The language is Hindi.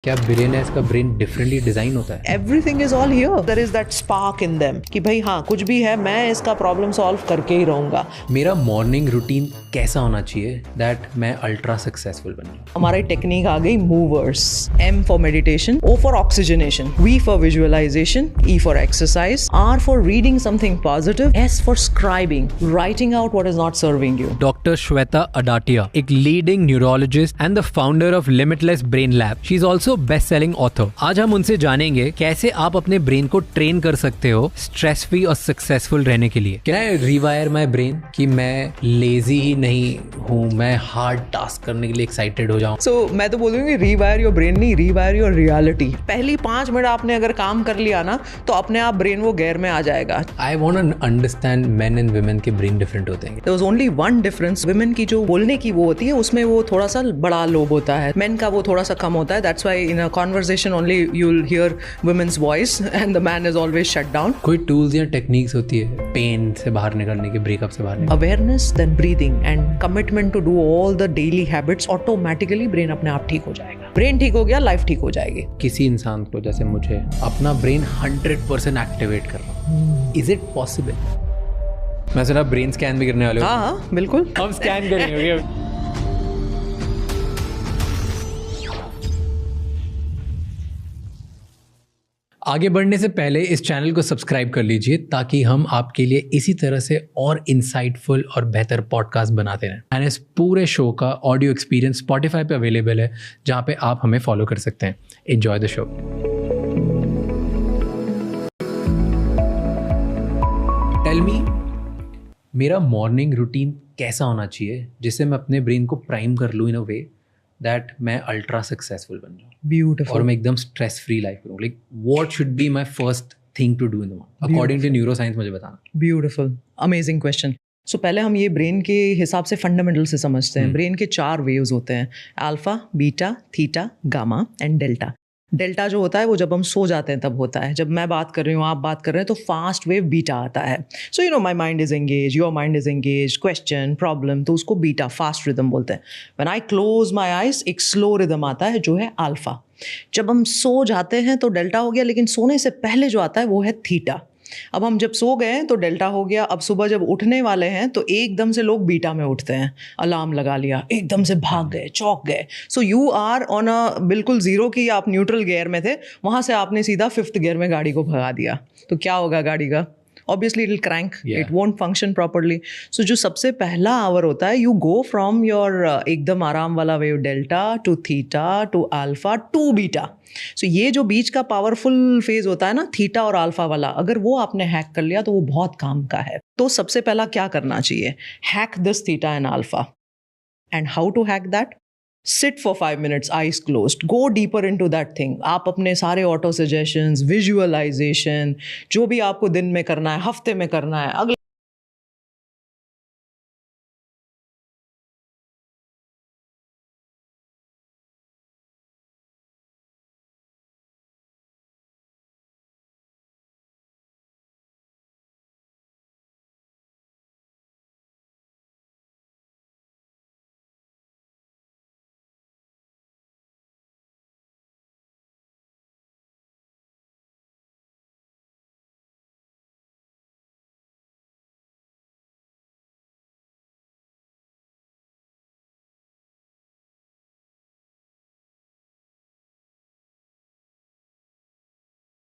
क्या बिलियनर्स का ब्रेन डिफरेंटली डिजाइन होता है? Everything is all here. There is that spark in them कि भाई हाँ कुछ भी है मैं इसका प्रॉब्लम सॉल्व करके ही रहूंगा. मेरा मॉर्निंग रूटीन कैसा होना चाहिए दैट मैं अल्ट्रा सक्सेसफुल बन जाऊं? हमारी टेक्निक आ गई movers. M for meditation, O for oxygenation, V for visualization, E for exercise, R for reading something positive, S for scribing, writing out what is not serving you. Doctor Shweta Adatia, एक leading neurologist and the founder of Limitless Brain Lab. She is also best selling author. आज हम उनसे जानेंगे कैसे आप अपने ब्रेन को ट्रेन कर सकते हो स्ट्रेस फ्री और सक्सेसफुल रहने के लिए. Can I rewire my brain कि मैं लेजी ही नहीं हूँ, मैं हार्ड टास्क करने के लिए एक्साइटेड हो जाऊँ? So मैं तो बोलूँगी रिवायर योर ब्रेन नहीं, रिवायर योर रियलिटी. पहली 5 मिनट आपने अगर काम कर लिया ना तो अपने आप ब्रेन वो गेयर में आ जाएगा. I want to understand men and women के ब्रेन डिफरेंट होते हैं. There was only one difference. Women की जो बोलने की वो होती है उसमें वो थोड़ा सा बड़ा लोब होता है, men का वो थोड़ा सा कम होता है. That's why in a conversation only you'll hear women's voice and the man is always shut down. कोई टूल्स या टेक्निक्स होती है पेन से बाहर निकलने की, ब्रेकअप से बाहर निकलने? Awareness, then breathing and commitment to do all the daily habits. Automatically brain अपने आप ठीक हो जाएगा. Brain ठीक हो गया, life ठीक हो जाएगी. किसी इंसान को जैसे मुझे अपना ब्रेन 100% एक्टिवेट कर रहा हूँ, इज इट पॉसिबल? मैं सुना ब्रेन स्कैन भी करने वाले हो. हाँ बिल्कुल. हम स्कैन करेंगे. आगे बढ़ने से पहले इस चैनल को सब्सक्राइब कर लीजिए ताकि हम आपके लिए इसी तरह से और इंसाइटफुल और बेहतर पॉडकास्ट बनाते रहें. एंड इस पूरे शो का ऑडियो एक्सपीरियंस स्पॉटिफाई पे अवेलेबल है जहाँ पे आप हमें फॉलो कर सकते हैं. Enjoy the show. Tell me, मेरा मॉर्निंग रूटीन कैसा होना चाहिए जिससे मैं अपने ब्रेन को प्राइम कर लूँ इन अ वे दैट मैं अल्ट्रा सक्सेसफुल बन जाऊँ Beautiful. और मैं एकदम स्ट्रेस फ्री लाइफ करूँ. Like what should be my first thing to do in the morning according to neuroscience? मुझे बताना. Beautiful. Amazing question. So पहले हम ये ब्रेन के हिसाब से फंडामेंटल से समझते हैं. ब्रेन के 4 वेव्स होते हैं, alpha, beta, theta, gamma and delta. Delta जो होता है वो जब हम सो जाते हैं तब होता है. जब मैं बात कर रही हूँ, आप बात कर रहे हैं तो फास्ट वेव बीटा आता है. So you know my mind is engage, your mind is engage, question problem, तो उसको बीटा फास्ट रिदम बोलते हैं. When I close my eyes एक स्लो रिदम आता है जो है अल्फा. जब हम सो जाते हैं तो डेल्टा हो गया, लेकिन सोने से पहले जो आता है वो है थीटा. अब हम जब सो गए हैं तो डेल्टा हो गया. अब सुबह जब उठने वाले हैं तो एकदम से लोग बीटा में उठते हैं, अलार्म लगा लिया, एकदम से भाग गए, चौंक गए. So you are on a बिल्कुल जीरो की आप न्यूट्रल गियर में थे, वहाँ से आपने सीधा 5th गियर में गाड़ी को भगा दिया. तो क्या होगा गाड़ी का? Obviously it will crank, it won't function properly. So जो सबसे पहला आवर होता है, you go from your एकदम आराम वाला wave delta to theta to alpha to beta. So ये जो बीच का पावरफुल फेज होता है ना, थीटा और अल्फा वाला, अगर वो आपने हैक कर लिया तो वो बहुत काम का है. तो सबसे पहला क्या करना चाहिए? Hack this theta and alpha. And how to hack that? Sit for 5 minutes, eyes closed. Go deeper into that thing. आप अपने सारे ऑटो सजेशंस, विजुअलाइजेशन, जो भी आपको दिन में करना है, हफ्ते में करना है, अगले